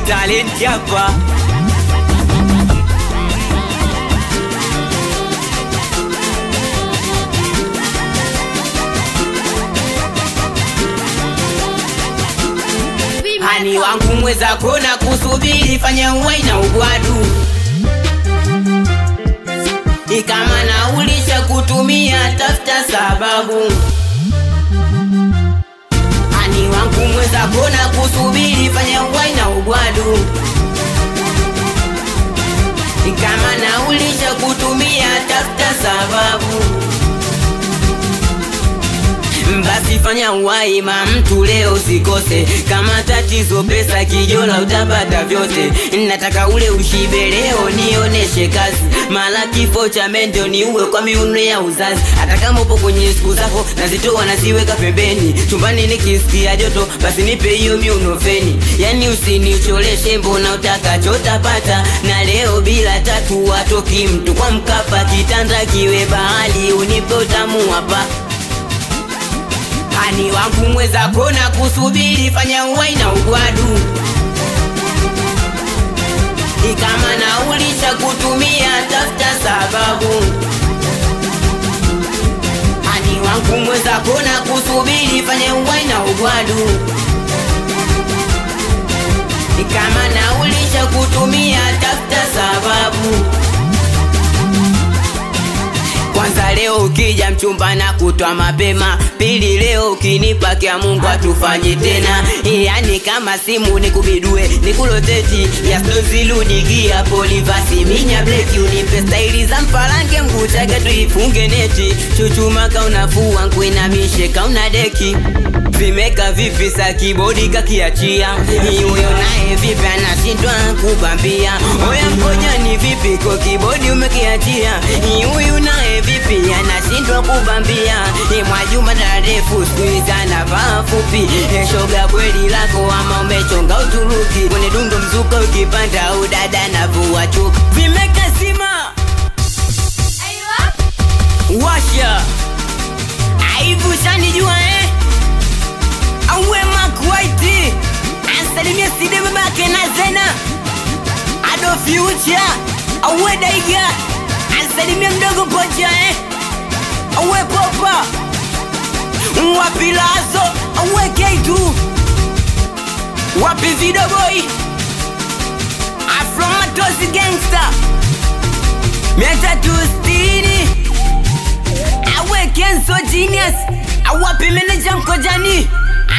talent hapa. Ani wangu mweza kona kusubiri fanya uwai na ugwadu. Ikama na ulisha kutumia tafuta sababu. Ani wangu mweza kona kusubiri fanya uwai na ugwadu. Ikama na ulisha kutumia tafuta sababu. Basi fanya uwai mtu leo sikose. Kama tatizo pesa kijola utapata vyote. Nataka ule ushibe leo nioneshe kazi. Mala kifo cha mendo ni uwe kwa miuno ya uzazi. Hata kama upo kwenye siku zako nazitoa naziweka pembeni. Chumbani nikisikia joto basi nipe hiyo miuno feni. Yani usinicholeshe mbona utakachotapata. Na leo bila tatu watoki mtu kwa Mkapa. Kitanda kiwe bahali unipe utamu hapa. Ani wangu mweza kona kusubiri fanya uwai na ugwadu. Ikama na ulisha kutumia tafuta sababu. Ani wangu mweza kona kusubiri fanya uwai na ugwadu. Ikama na ulisha kutumia tafuta sababu. Kwanza leo ukija mchumba na kutwa mapema. Pili leo ukinipa kia Mungu atufanye tena. Yani kama simu nikubidue nikuloteti. Ya slozi ludigia polivasi minya bleki. Unipe staili za mpalange mkuchake tuifunge neti. Chuchumaka unafua nkuinamishe kauna deki. Vimeka vipi sa kibodi kakiachia. Uyo nae vipi anashindwa kubambia. Oya mkonya ni vipi kwa kibodi umekiachia. Uyu nae vipi anashindwa kubambia. Mwajuma tarefu skuiza na vaa fupi. Shoga kweli lako ama umechonga Uturuki. Kwenye dundo mzuka ukipanda udada na vua chupi. Vimeka sima washa aivu shani jua Awe Makwaiti ansalimia Side babake na Zena. Ado Future awe Daiga ansalimia mdogo Pocha awe Popa wapi Lazo awe K2 wapi Video Boy Afro Matozi Gangster 360 awe Kenzo Genius awapi Manager Mkojani.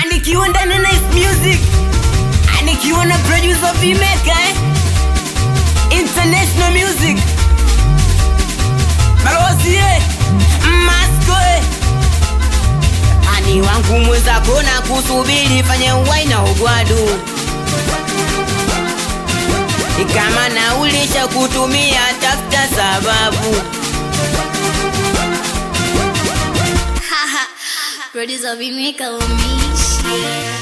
Anikiwa ndani na Nice Music. Anikiwa na producer Vimeka International Music. Balozi Masko Ani wangu mweza kona kusubiri fanya uwai na ugwadu. Ikama na ulisha kutumia tafuta sababu. Producer Vimeka Umishi.